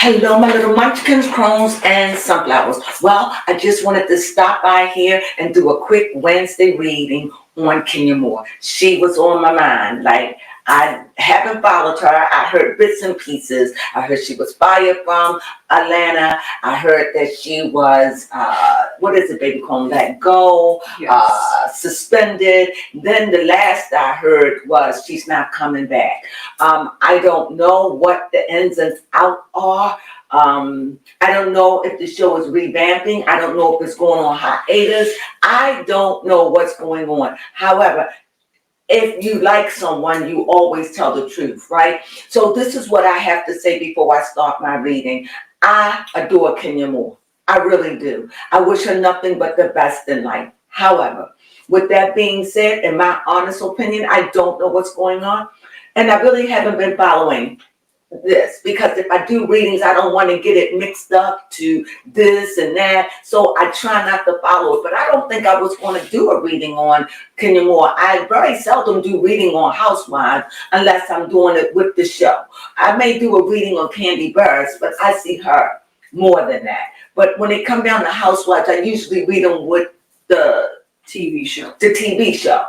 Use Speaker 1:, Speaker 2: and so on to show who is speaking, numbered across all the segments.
Speaker 1: Hello, my little munchkins, crones, and sunflowers. Well, I just wanted to stop by here and do a quick Wednesday reading on Kenya Moore. She was on my mind. Like, I haven't followed her. I heard bits and pieces. I heard she was fired from Atlanta. I heard that she was, what is it, baby, called let go, suspended. Then the last I heard was she's not coming back. I don't know what the ins and outs are. I don't know if the show is revamping. I don't know if it's going on hiatus. I don't know what's going on. However, if you like someone, you always tell the truth, right? So this is what I have to say before I start my reading. I adore Kenya Moore. I really do. I wish her nothing but the best in life. However, with that being said, in my honest opinion, I don't know what's going on. And I really haven't been following this, because if I do readings, I don't want to get it mixed up to this and that. So I try not to follow it. But I don't think I was going to do a reading on Kenya Moore. I very seldom do reading on Housewives unless I'm doing it with the show. I may do a reading on Candy Burris, but I see her more than that. But when it comes down to Housewives, I usually read them with the TV show.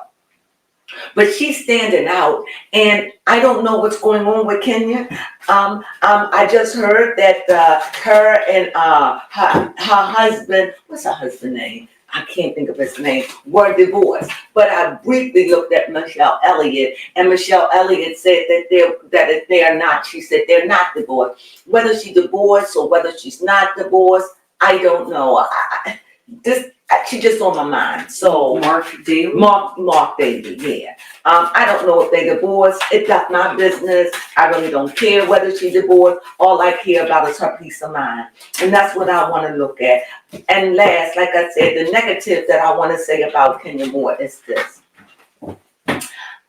Speaker 1: But she's standing out, and I don't know what's going on with Kenya. I just heard that her and her husband, what's her husband's name? I can't think of his name, were divorced. But I briefly looked at Michelle Elliott, and Michelle Elliott said that they are not. She said they're not divorced. Whether she's divorced or whether she's not divorced, I don't know. She's just on my mind. So Mark Daly, yeah. I don't know if they divorced. It's not my business. I really don't care whether she's divorced. All I care about is her peace of mind, and that's what I want to look at. And last, like I said, the negative that I want to say about Kenya Moore is this: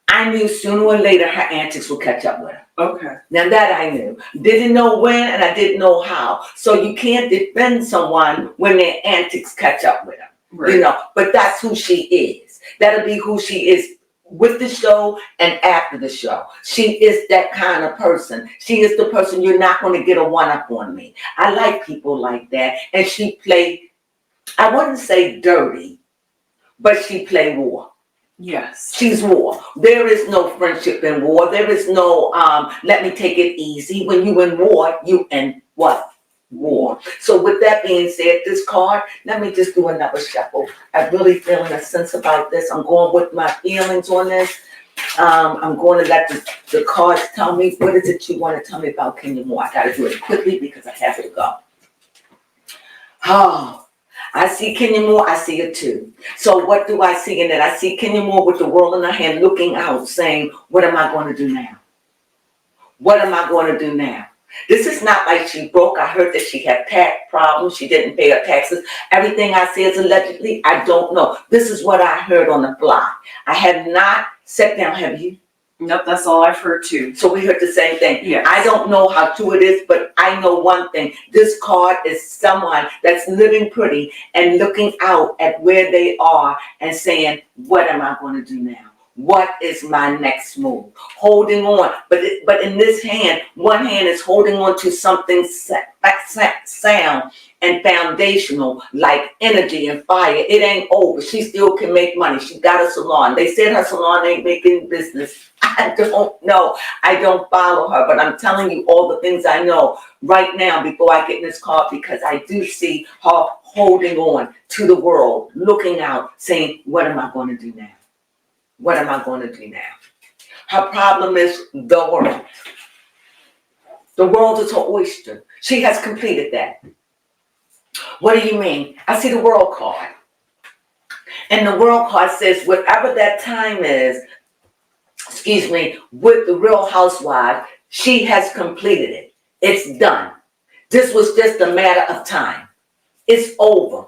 Speaker 1: I knew sooner or later her antics would catch up with her. Okay. Now that I knew. Didn't know when, and I didn't know how. So you can't defend someone when their antics catch up with them. Right. You know, but that's who she is. That'll be who she is with the show and after the show. She is that kind of person. She is the person you're not going to get a one-up on me. I like people like that. And she played, I wouldn't say dirty, but she played war. Yes. She's war. There is no friendship in war. There is no, let me take it easy. When you in war, you in what? War. So with that being said, this card, let me just do another shuffle. I'm really feeling a sense about this. I'm going with my feelings on this. I'm going to let the cards tell me, what is it you want to tell me about Kenya Moore? I got to do it quickly because I have to go. Oh, I see Kenya Moore. I see it too. So what do I see in it? I see Kenya Moore with the world in her hand, looking out, saying, what am I going to do now? What am I going to do now? This is not like she broke. I heard that she had tax problems. She didn't pay her taxes. Everything I say is allegedly. I don't know. This is what I heard on the fly. I have not sat down. Have you? Nope, that's all I've heard too. So we heard the same thing. Yes. I don't know how true it is, but I know one thing. This card is someone that's living pretty and looking out at where they are and saying, what am I going to do now? What is my next move? Holding on, but in this hand, one hand is holding on to something sound and foundational, like energy and fire. It ain't over. She still can make money. She got a salon. They said her salon ain't making business. I don't know. I don't follow her, but I'm telling you all the things I know right now before I get in this card, because I do see her holding on to the world, looking out, saying, what am I going to do now? What am I going to do now? Her problem is the world. The world is her oyster. She has completed that. What do you mean? I see the world card. And the world card says whatever that time is, with the Real Housewife, she has completed it. It's done. This was just a matter of time. It's over.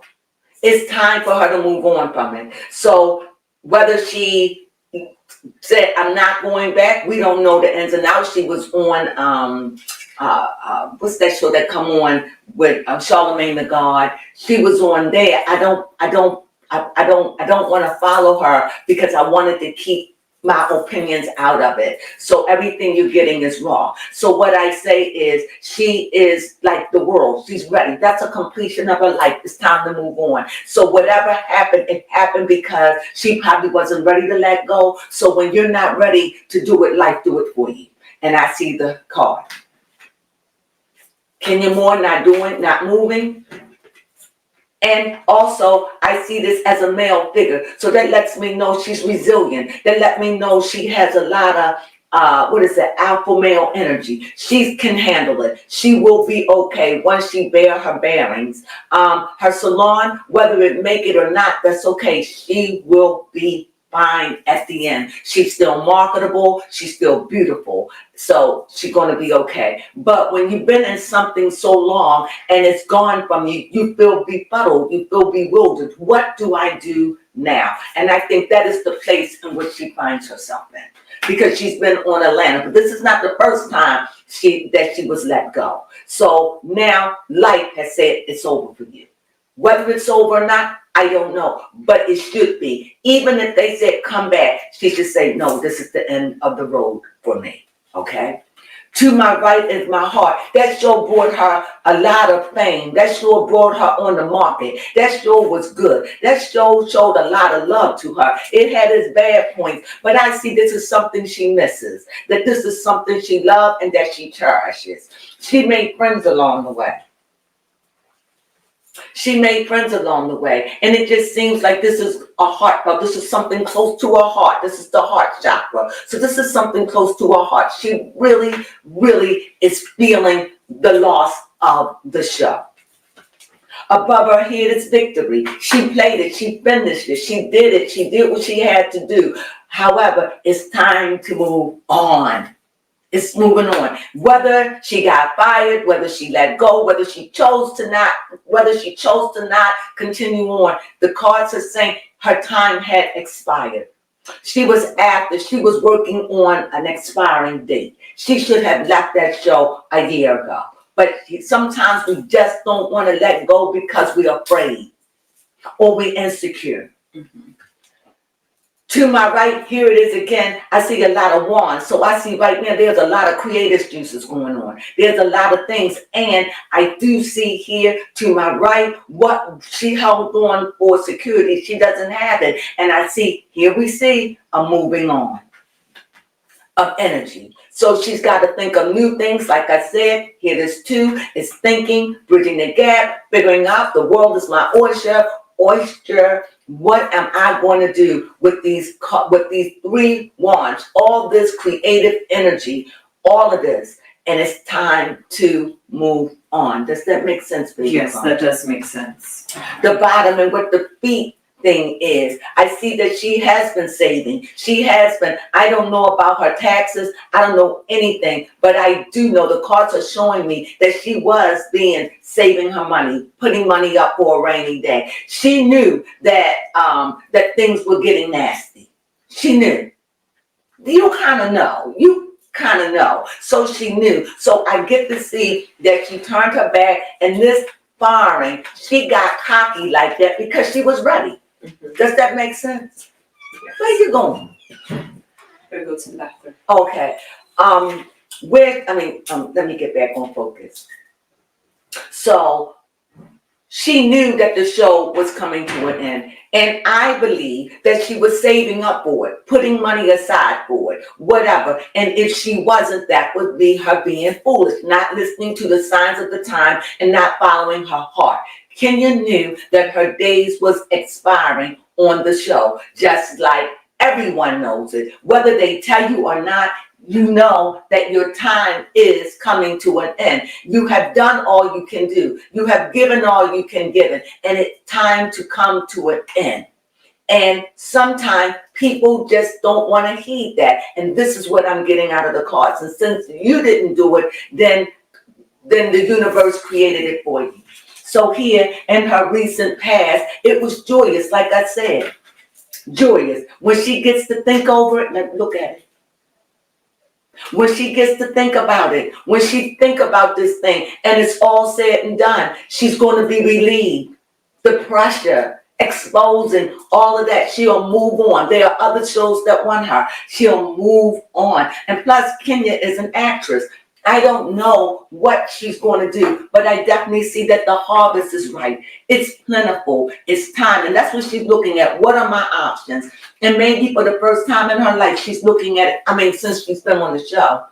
Speaker 1: It's time for her to move on from it. So whether she said, I'm not going back, we don't know the ins and outs. She was on, what's that show that come on with Charlemagne the God? She was on there. I don't want to follow her because I wanted to keep my opinions out of it. So everything you're getting is wrong. So what I say is, she is like the world. She's ready. That's a completion of her life. It's time to move on. So whatever happened, it happened because she probably wasn't ready to let go. So when you're not ready to do it, life do it for you. And I see the card. Can you more? Not doing, not moving. And also, I see this as a male figure. So that lets me know she's resilient. That let me know she has a lot of, alpha male energy. She can handle it. She will be okay once she bear her bearings. Her salon, whether it make it or not, that's okay. She will be fine at the end. She's still marketable. She's still beautiful. So she's going to be okay. But when you've been in something so long and it's gone from you, you feel befuddled, you feel bewildered. What do I do now? And I think that is the place in which she finds herself in, because she's been on Atlanta. But this is not the first time that she was let go. So now life has said it's over for you. Whether it's over or not, I don't know, but it should be. Even if they said come back, she should say, no, this is the end of the road for me, okay? To my right is my heart. That show brought her a lot of fame. That show brought her on the market. That show was good. That show showed a lot of love to her. It had its bad points, but I see this is something she misses, that this is something she loved and that she cherishes. She made friends along the way. She made friends along the way, and it just seems like this is a heartfelt. This is something close to her heart. This is the heart chakra. So this is something close to her heart. She really, really is feeling the loss of the show. Above her head is victory. She played it. She finished it. She did it. She did what she had to do. However, it's time to move on. It's moving on. Whether she got fired, whether she let go, whether she chose to not continue on, the cards are saying her time had expired. She was working on an expiring date. She should have left that show a year ago. But sometimes we just don't want to let go because we're afraid or we're insecure. Mm-hmm. To my right, here it is again. I see a lot of wands. So I see right now there's a lot of creative juices going on. There's a lot of things. And I do see here to my right what she held on for security. She doesn't have it. And I see, here we see a moving on of energy. So she's got to think of new things. Like I said, here there's two. It's thinking, bridging the gap, figuring out the world is my oyster. What am I going to do with these three wands? All this creative energy, all of this, and it's time to move on. Does that make sense, baby?
Speaker 2: Yes, that does make sense.
Speaker 1: The bottom and what the feet thing is, I see that she has been saving. She has been. I don't know about her taxes. I don't know anything, but I do know the cards are showing me that she was saving her money, putting money up for a rainy day. She knew that that things were getting nasty. She knew. You kind of know. So she knew. So I get to see that she turned her back, and this firing, she got cocky like that because she was ready. Mm-hmm. Does that make sense? Yes. Where you going?
Speaker 2: I'm gonna go to the bathroom.
Speaker 1: Okay. Let me get back on focus. So she knew that the show was coming to an end. And I believe that she was saving up for it, putting money aside for it, whatever. And if she wasn't, that would be her being foolish, not listening to the signs of the time and not following her heart. Kenya knew that her days was expiring on the show, just like everyone knows it. Whether they tell you or not, you know that your time is coming to an end. You have done all you can do. You have given all you can give, and it's time to come to an end. And sometimes people just don't want to heed that. And this is what I'm getting out of the cards. And since you didn't do it, then the universe created it for you. So here in her recent past, it was joyous, like I said. Joyous. When she gets to think over it, look at it. When she gets to think about it, when she think about this thing and it's all said and done, she's going to be relieved. The pressure exposing all of that. She'll move on. There are other shows that want her. She'll move on. And plus, Kenya is an actress. I don't know what she's going to do, but I definitely see that the harvest is right. It's plentiful. It's time. And that's what she's looking at. What are my options? And maybe for the first time in her life, she's looking at it. I mean, since she's been on the show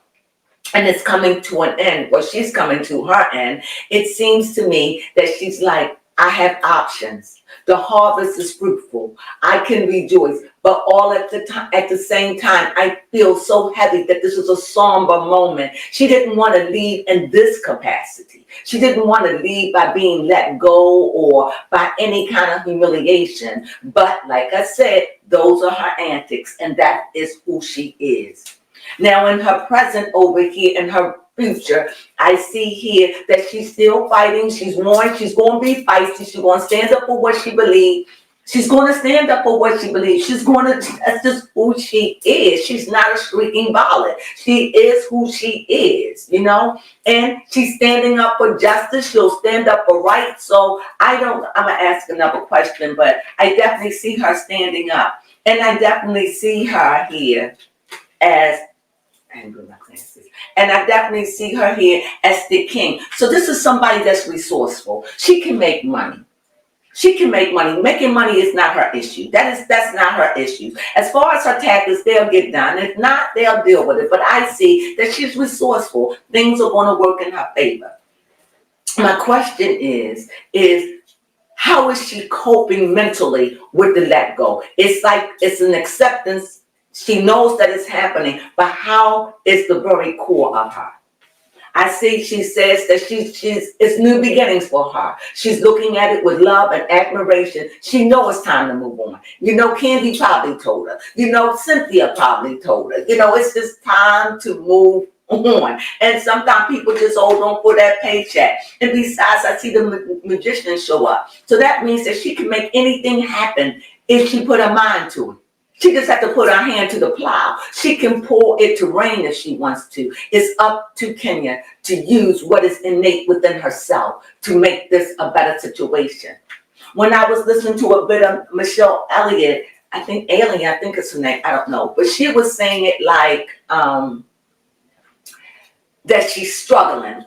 Speaker 1: and it's coming to an end, or she's coming to her end, it seems to me that she's like, I have options. The harvest is fruitful. I can rejoice. But all at the same time, I feel so heavy that this is a somber moment. She didn't want to leave in this capacity. She didn't want to leave by being let go or by any kind of humiliation. But like I said, those are her antics, and that is who she is. Now, in her present over here, in her future, I see here that she's still fighting. She's warned. She's going to be feisty. She's going to stand up for what she believes. She's going to stand up for what she believes. She's going to, that's just who she is. She's not a shrieking violet. She is who she is, you know, and she's standing up for justice. She'll stand up for right. So I'm going to ask another question, but I definitely see her standing up, and I definitely see her here as, and I definitely see her here as the king. So this is somebody that's resourceful. She can make money. She can make money. Making money is not her issue. That's not her issue. As far as her taxes, they'll get done. If not, they'll deal with it. But I see that she's resourceful. Things are going to work in her favor. My question is how is she coping mentally with the let go? It's like it's an acceptance. She knows that it's happening, but how is the very core of her? I see she says that it's new beginnings for her. She's looking at it with love and admiration. She knows it's time to move on. You know, Candy probably told her. You know, Cynthia probably told her. You know, it's just time to move on. And sometimes people just hold on for that paycheck. And besides, I see the magician show up. So that means that she can make anything happen if she put her mind to it. She just has to put her hand to the plow. She can pull it to rain if she wants to. It's up to Kenya to use what is innate within herself to make this a better situation. When I was listening to a bit of Michelle Elliott, I think it's her name, I don't know, but she was saying it like that she's struggling.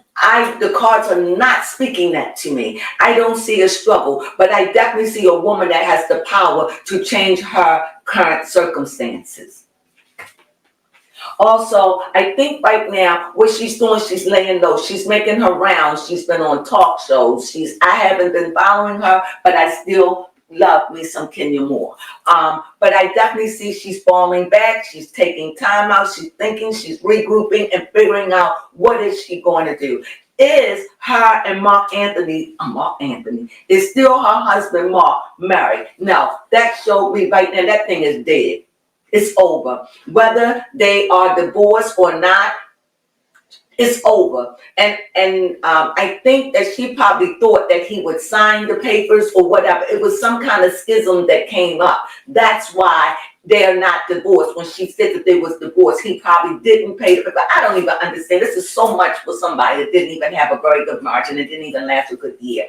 Speaker 1: The cards are not speaking that to me. I don't see a struggle, but I definitely see a woman that has the power to change her current circumstances. Also, I think right now what she's doing, she's laying low. She's making her rounds. She's been on talk shows. I haven't been following her, but I still love me some Kenya Moore. But I definitely see she's falling back. She's taking time out. She's thinking, she's regrouping and figuring out what is she going to do. Is her and Mark Anthony, is still her husband Mark married? No, that showed me right now that thing is dead. It's over. Whether they are divorced or not, it's over. And I think that she probably thought that he would sign the papers or whatever. It was some kind of schism that came up. That's why they're not divorced. When she said that they was divorced, he probably didn't pay the paper. I don't even understand. This is so much for somebody that didn't even have a very good margin. It didn't even last a good year.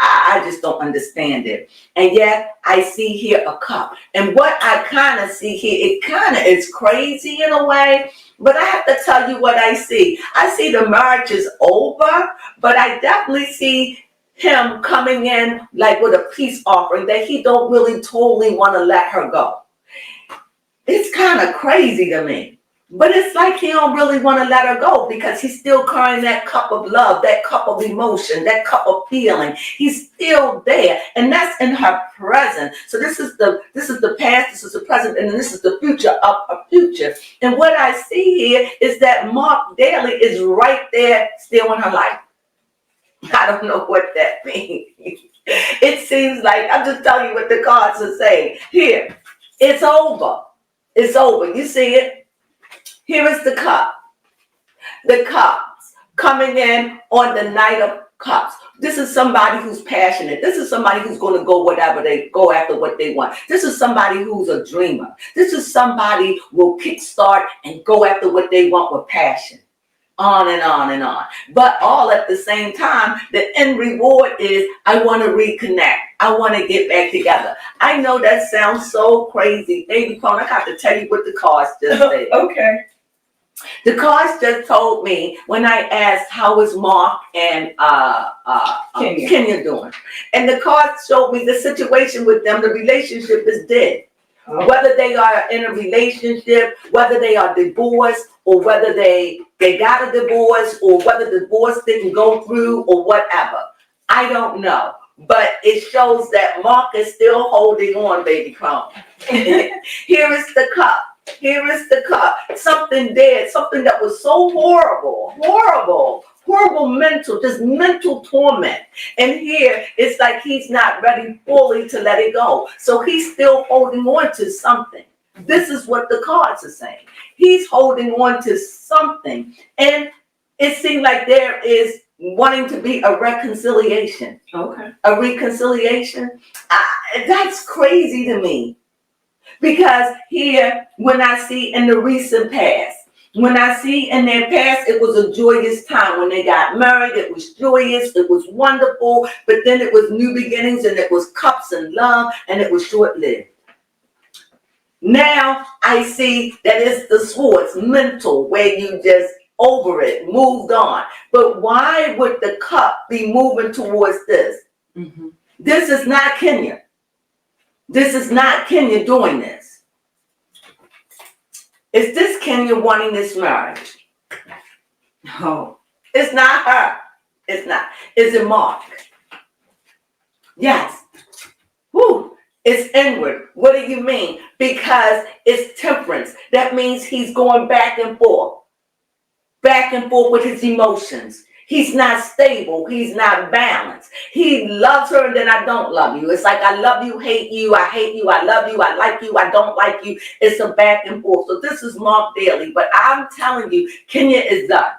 Speaker 1: I just don't understand it. And yet I see here a cup. And what I kind of see here, it kind of is crazy in a way. But I have to tell you what I see. I see the marriage is over, but I definitely see him coming in like with a peace offering that he don't really totally want to let her go. It's kind of crazy to me. But it's like he don't really want to let her go because he's still carrying that cup of love, that cup of emotion, that cup of feeling. He's still there, and that's in her present. So this is the past, this is the present, and this is the future of her future. And what I see here is that Mark Daly is right there still in her life. I don't know what that means. It seems like, I'm just telling you what the cards are saying. Here, it's over. It's over. You see it? Here is the cup. The cups coming in on the Knight of Cups. This is somebody who's passionate. This is somebody who's going to go after what they want. This is somebody who's a dreamer. This is somebody who will kickstart and go after what they want with passion. on and on and on. But all at the same time, the end reward is I want to reconnect. I want to get back together. I know that sounds so crazy. Baby Crone, I got to tell you what the cards just said.
Speaker 2: Okay.
Speaker 1: The cards just told me when I asked how is Mark and Kenya doing. And the cards showed me the situation with them, the relationship is dead. Whether they are in a relationship, whether they are divorced, or whether they got a divorce, or whether the divorce didn't go through, or whatever. I don't know. But it shows that Mark is still holding on, baby Crone. Here is the cup. Here is the cup. Something dead, something that was so horrible, mental, just mental torment. And here it's like he's not ready fully to let it go. So he's still holding on to something. This is what the cards are saying. He's holding on to something. And it seems like there is wanting to be a reconciliation.
Speaker 2: Okay.
Speaker 1: A reconciliation. That's crazy to me. Because here, when I see in the recent past, when I see in their past, it was a joyous time. When they got married, it was joyous, it was wonderful, but then it was new beginnings and it was cups and love and it was short-lived. Now I see that it's the swords, mental, where you just over it, moved on. But why would the cup be moving towards this?
Speaker 2: Mm-hmm.
Speaker 1: This is not Kenya. This is not Kenya doing this. Is this Kenya wanting this marriage?
Speaker 2: Oh.
Speaker 1: It's not her. It's not. Is it Mark? Yes. Whew. It's inward. What do you mean? Because it's temperance. That means he's going back and forth with his emotions. He's not stable. He's not balanced. He loves her and then I don't love you. It's like I love you, hate you, I hate you, I love you, I like you, I don't like you. It's a back and forth. So this is Mark Daly. But I'm telling you, Kenya is done.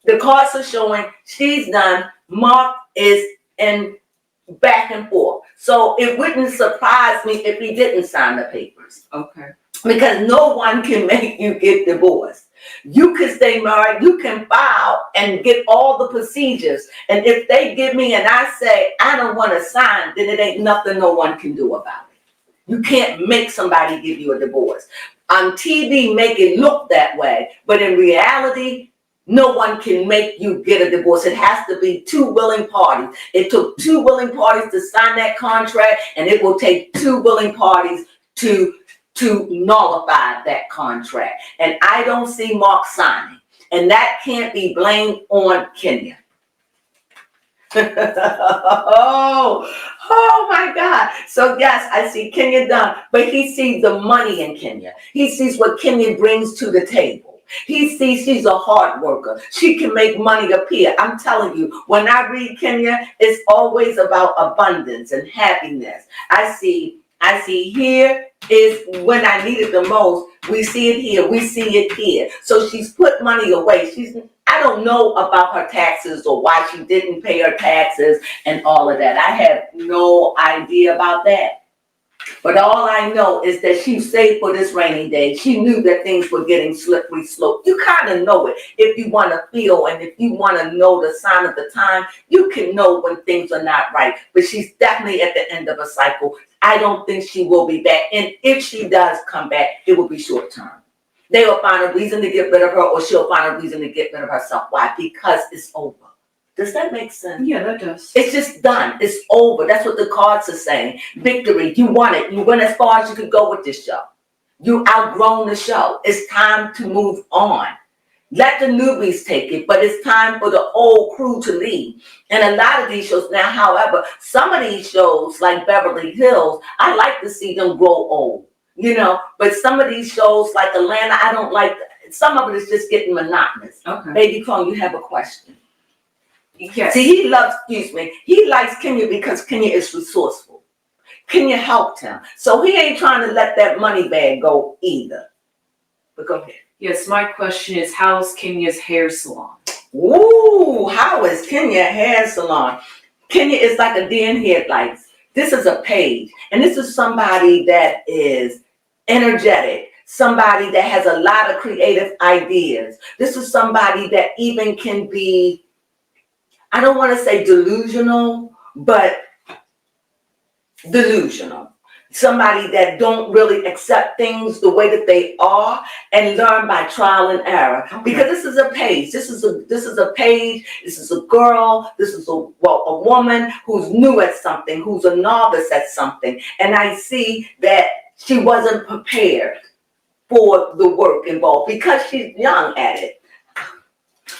Speaker 1: The cards are showing she's done. Mark is in back and forth. So it wouldn't surprise me if he didn't sign the papers.
Speaker 2: Okay.
Speaker 1: Because no one can make you get divorced. You can stay married, you can file and get all the procedures. And if they give me and I say, I don't want to sign, then it ain't nothing no one can do about it. You can't make somebody give you a divorce. On TV, make it look that way. But in reality, no one can make you get a divorce. It has to be two willing parties. It took two willing parties to sign that contract, and it will take two willing parties to nullify that contract. And I don't see Mark signing. And that can't be blamed on Kenya. Oh my God. So yes, I see Kenya done, but he sees the money in Kenya. He sees what Kenya brings to the table. He sees she's a hard worker. She can make money appear. I'm telling you, when I read Kenya, it's always about abundance and happiness. I see here is when I need it the most. We see it here. We see it here. So she's put money away. I don't know about her taxes or why she didn't pay her taxes and all of that. I have no idea about that. But all I know is that she saved for this rainy day. She knew that things were getting slippery slope. You kind of know it. If you want to feel and if you want to know the sign of the time, you can know when things are not right. But she's definitely at the end of a cycle. I don't think she will be back. And if she does come back, it will be short term. They will find a reason to get rid of her, or she'll find a reason to get rid of herself. Why? Because it's over. Does that make sense?
Speaker 2: Yeah, that does.
Speaker 1: It's just done. It's over. That's what the cards are saying. Victory. You won it. You went as far as you could go with this show. You outgrown the show. It's time to move on. Let the newbies take it, but it's time for the old crew to leave. And a lot of these shows now, however, some of these shows like Beverly Hills, I like to see them grow old, but some of these shows like Atlanta, I don't like. Some of it is just getting monotonous.
Speaker 2: Okay.
Speaker 1: Baby Crone, you have a question.
Speaker 2: Yes.
Speaker 1: See, he likes Kenya because Kenya is resourceful. Kenya helped him. So he ain't trying to let that money bag go either. But go ahead.
Speaker 2: Yes, my question is, how's Kenya's hair salon?
Speaker 1: Ooh, how is Kenya hair salon? Kenya is like a deer in headlights. This is a page, and this is somebody that is energetic, somebody that has a lot of creative ideas. This is somebody that even can be, I don't want to say delusional, but delusional. Somebody that don't really accept things the way that they are and learn by trial and error.
Speaker 2: Okay.
Speaker 1: Because this is a page. This is a page. This is a girl. This is a woman who's new at something, who's a novice at something. And I see that she wasn't prepared for the work involved because she's young at it.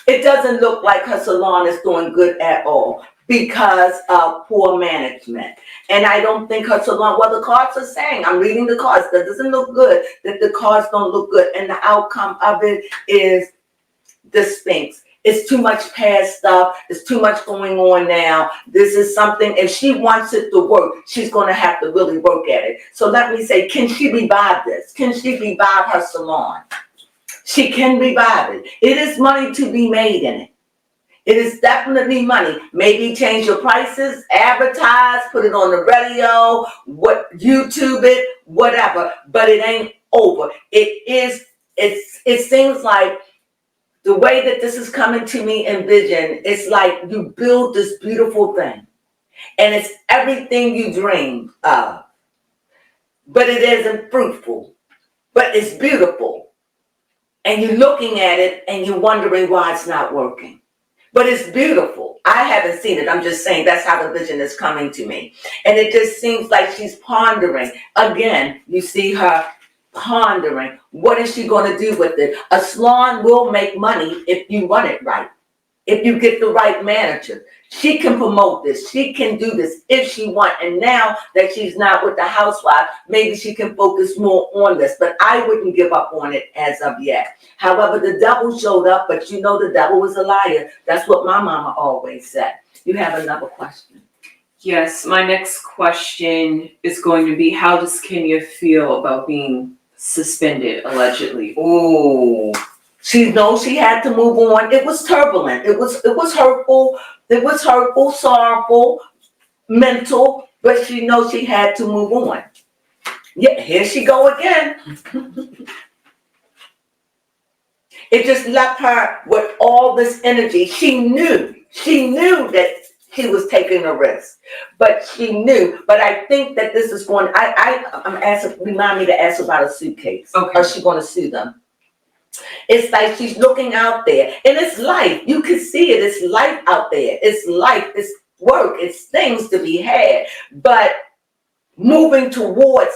Speaker 1: It doesn't look like her salon is doing good at all because of poor management. And I don't think her salon, well, the cards are saying, I'm reading the cards, that doesn't look good, that the cards don't look good. And the outcome of it is the Sphinx. It's too much past stuff. It's too much going on now. This is something, if she wants it to work, she's going to have to really work at it. So let me say, can she revive this? Can she revive her salon? She can revive it. It is money to be made in it. It is definitely money. Maybe change your prices, advertise, put it on the radio, YouTube it, whatever. But it ain't over. It seems like the way that this is coming to me in vision, it's like you build this beautiful thing. And it's everything you dreamed of. But it isn't fruitful. But it's beautiful. And you're looking at it and you're wondering why it's not working. But it's beautiful. I haven't seen it. I'm just saying that's how the vision is coming to me. And it just seems like she's pondering. Again, you see her pondering. What is she going to do with it? A salon will make money if you run it right. If you get the right manager. She can promote this. She can do this if she wants. And now that she's not with the housewife, maybe she can focus more on this. But I wouldn't give up on it as of yet. However, the devil showed up, but you know the devil was a liar. That's what my mama always said. You have another question?
Speaker 2: Yes, my next question is going to be, how does Kenya feel about being suspended, allegedly?
Speaker 1: Ooh. She knows she had to move on. It was turbulent. It was hurtful. It was hurtful, sorrowful, mental, but she knows she had to move on. Yeah, here she go again. It just left her with all this energy. She knew that she was taking a risk, but she knew. But I think that this is going. I'm asking. Remind me to ask about a suitcase.
Speaker 2: Okay.
Speaker 1: Or is she going to sue them? It's like she's looking out there, and it's life. You can see it. It's life out there. It's life. It's work. It's things to be had. But moving towards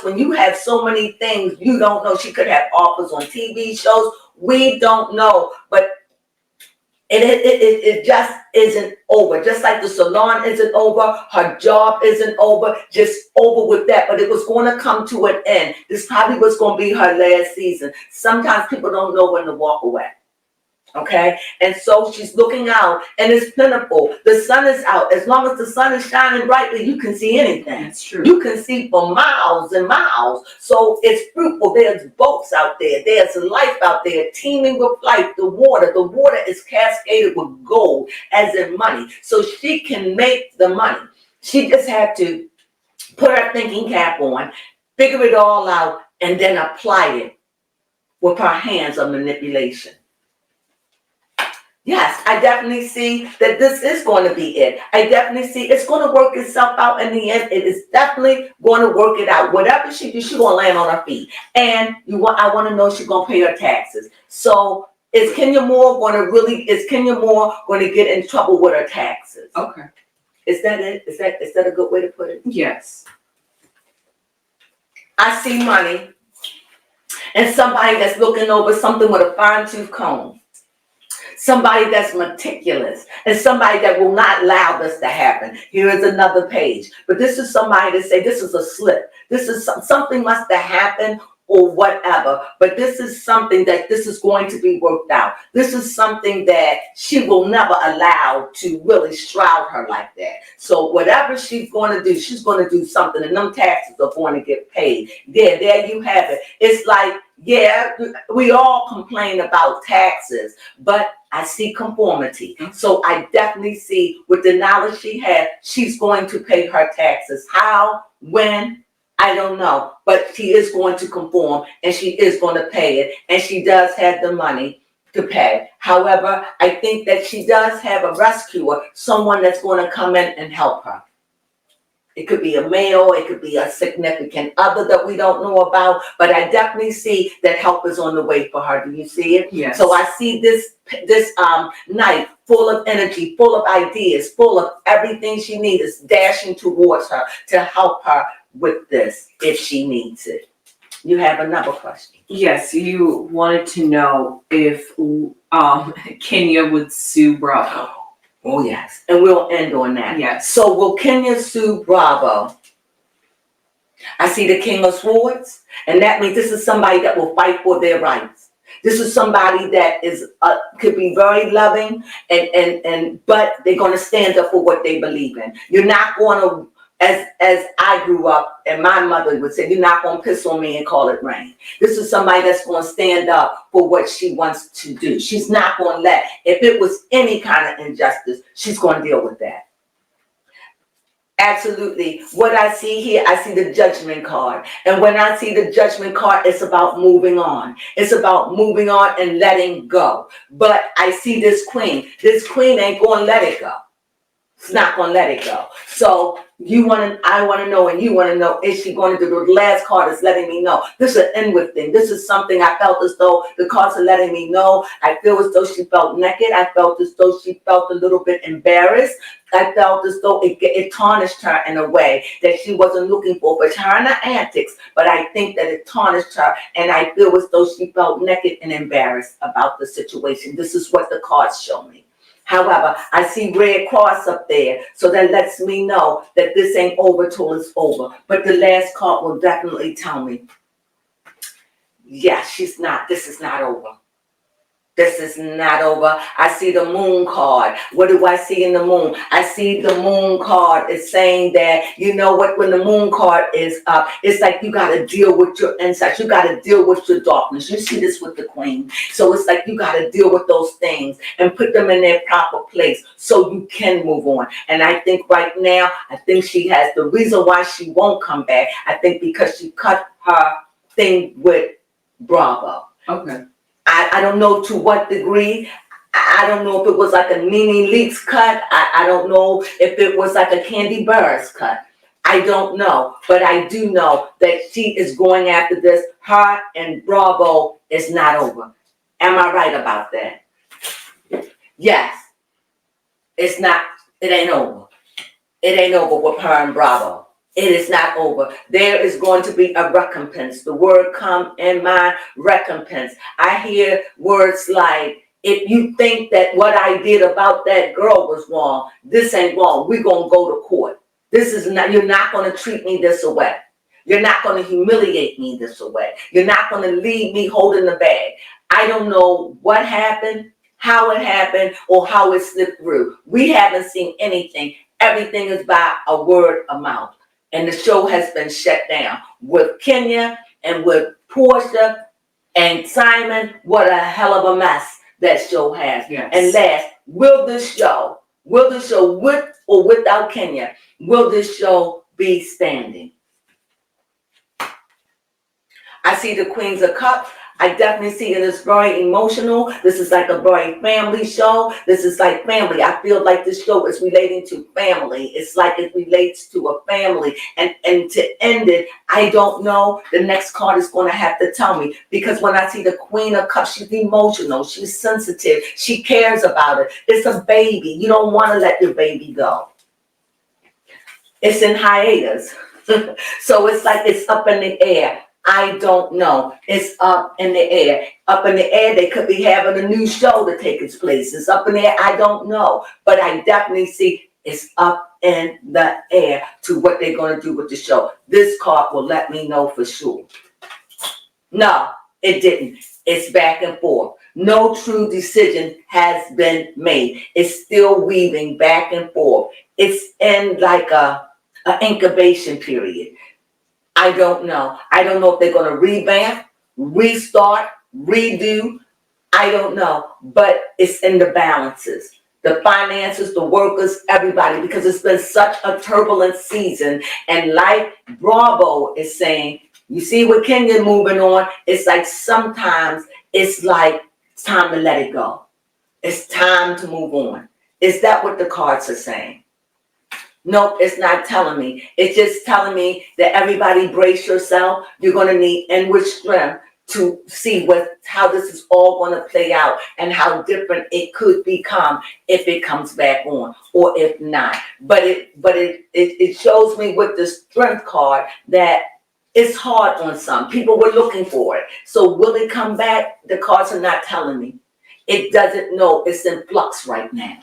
Speaker 1: when you have so many things, you don't know. She could have offers on TV shows. We don't know, but it just isn't over. Just like the salon isn't over, her job isn't over, just over with that. But it was going to come to an end. This probably was going to be her last season. Sometimes people don't know when to walk away. Okay, and so she's looking out, and it's plentiful. The sun is out. As long as the sun is shining brightly, you can see anything.
Speaker 2: That's true.
Speaker 1: You can see for miles and miles. So it's fruitful. There's boats out there. There's life out there, teeming with life. The water is cascaded with gold, as in money. So she can make the money. She just had to put her thinking cap on, figure it all out, and then apply it with her hands of manipulation. Yes, I definitely see that this is going to be it. I definitely see it's going to work itself out in the end. It is definitely going to work it out. Whatever she do, she's going to land on her feet. And I want to know she's going to pay her taxes. So is Kenya Moore going to get in trouble with her taxes?
Speaker 2: Okay.
Speaker 1: Is that it? Is that a good way to put it?
Speaker 2: Yes.
Speaker 1: I see money and somebody that's looking over something with a fine-tooth comb. Somebody that's meticulous and somebody that will not allow this to happen. Here is another page. But this is somebody to say this is a slip. This is something must have happened or whatever. But this is something that this is going to be worked out. This is something that she will never allow to really shroud her like that. So whatever she's going to do, she's going to do something. And them taxes are going to get paid. There you have it. It's like, yeah, we all complain about taxes, but I see conformity. So I definitely see with the knowledge she has, she's going to pay her taxes. How, when, I don't know, but she is going to conform and she is going to pay it, and she does have the money to pay. However, I think that she does have a rescuer, someone that's going to come in and help her. It could be a male, it could be a significant other that we don't know about, but I definitely see that help is on the way for her. Do you see it?
Speaker 2: Yes.
Speaker 1: So I see this knife full of energy, full of ideas, full of everything she needs, is dashing towards her to help her with this if she needs it. You have another question?
Speaker 2: Yes, you wanted to know if Kenya would sue Bravo.
Speaker 1: Oh, yes. And we'll end on that.
Speaker 2: Yes.
Speaker 1: So will Kenya sue Bravo? I see the King of Swords, and that means this is somebody that will fight for their rights. This is somebody that is could be very loving, but they're going to stand up for what they believe in. You're not going to, as I grew up, and my mother would say, you're not going to piss on me and call it rain. This is somebody that's going to stand up for what she wants to do. She's not going to let, if it was any kind of injustice, she's going to deal with that. Absolutely. What I see here, I see the judgment card. And when I see the judgment card, it's about moving on. It's about moving on and letting go. But I see this queen. This queen ain't going to let it go. It's not going to let it go. So I want to know, and you want to know, is she going to do? The last card is letting me know. This is an inward thing. This is something I felt as though the cards are letting me know. I feel as though she felt naked. I felt as though she felt a little bit embarrassed. I felt as though it tarnished her in a way that she wasn't looking for. But her and her antics, but I think that it tarnished her, and I feel as though she felt naked and embarrassed about the situation. This is what the cards show me. However, I see Red Cross up there, so that lets me know that this ain't over till it's over. But the last card will definitely tell me, yeah, this is not over. This is not over. I see the moon card. What do I see in the moon? I see the moon card is saying that, you know what, when the moon card is up, it's like you got to deal with your insights. You got to deal with your darkness. You see this with the queen. So it's like you got to deal with those things and put them in their proper place so you can move on. And I think right now, I think she has the reason why she won't come back. I think because she cut her thing with Bravo.
Speaker 2: Okay.
Speaker 1: I don't know to what degree. I don't know if it was like a Nene Leakes cut. I don't know if it was like a Candy Burris cut. I don't know. But I do know that she is going after this. Her and Bravo is not over. Am I right about that? Yes. It's not. It ain't over. It ain't over with her and Bravo. It is not over. There is going to be a recompense. The word come in my recompense. I hear words like, if you think that what I did about that girl was wrong, this ain't wrong. We're going to go to court. This is not, you're not going to treat me this way. You're not going to humiliate me this way. You're not going to leave me holding the bag. I don't know what happened, how it happened, or how it slipped through. We haven't seen anything. Everything is by a word of mouth. And the show has been shut down with Kenya and with Portia and Simon. What a hell of a mess that show has.
Speaker 2: Yes.
Speaker 1: And last, will this show with or without Kenya, will this show be standing? I see the Queens of Cups. I definitely see it as very emotional. This is like a very family show. This is like family. I feel like this show is relating to family. It's like it relates to a family. And to end it, I don't know. The next card is going to have to tell me. Because when I see the Queen of Cups, she's emotional. She's sensitive. She cares about it. It's a baby. You don't want to let your baby go. It's in hiatus. So it's like it's up in the air. I don't know. It's up in the air. Up in the air, they could be having a new show to take its place. It's up in the air. I don't know. But I definitely see it's up in the air to what they're going to do with the show. This card will let me know for sure. No, it didn't. It's back and forth. No true decision has been made. It's still weaving back and forth. It's in like an incubation period. I don't know. I don't know if they're going to revamp, restart, redo. I don't know. But it's in the balances. the finances, the workers, everybody, because it's been such a turbulent season. And like Bravo is saying, you see what Kenya moving on, it's like sometimes it's like it's time to let it go. It's time to move on. Is that what the cards are saying? Nope, it's not telling me. It's just telling me that everybody brace yourself. You're going to need inward strength to see how this is all going to play out and how different it could become if it comes back on or if not. But it shows me with the strength card that it's hard on some. People were looking for it. So will it come back? The cards are not telling me. It doesn't know. It's in flux right now.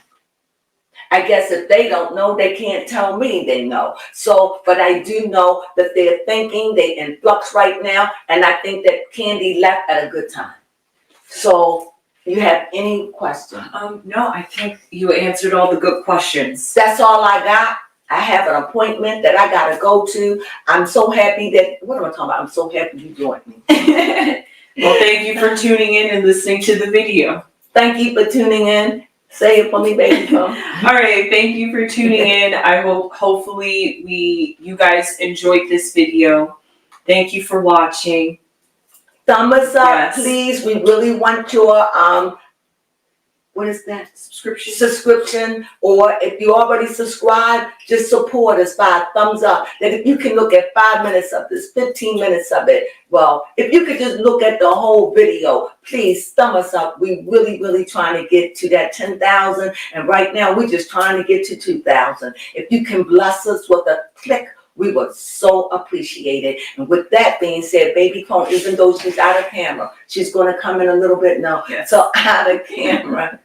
Speaker 1: I guess if they don't know, they can't tell me they know. So, but I do know that they're thinking, they in flux right now, and I think that Candy left at a good time. So, you have any questions?
Speaker 2: No, I think you answered all the good questions.
Speaker 1: That's all I got. I have an appointment that I gotta go to. I'm so happy that, what am I talking about? I'm so happy you joined me.
Speaker 2: Well, thank you for tuning in and listening to the video.
Speaker 1: Thank you for tuning in. Say it for me, baby.
Speaker 2: All right, thank you for tuning in. I hope hopefully you guys enjoyed this video. Thank you for watching.
Speaker 1: Thumb us up,
Speaker 2: Yes.
Speaker 1: please. We really want your what is that? Subscription, or if you already subscribed, just support us by a thumbs up. That if you can look at 5 minutes of this, 15 minutes of it, well, if you could just look at the whole video, please thumb us up. We really trying to get to that 10,000, and right now we're just trying to get to 2,000. If you can bless us with a click, we would so appreciate it. And with that being said, baby Crone, even though she's out of camera, she's going to come in a little bit now.
Speaker 2: Yes.
Speaker 1: So out of camera.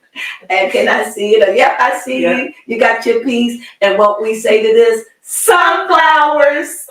Speaker 1: And can I see it? Yep, I see you. You got your piece. And what we say to this, sunflowers.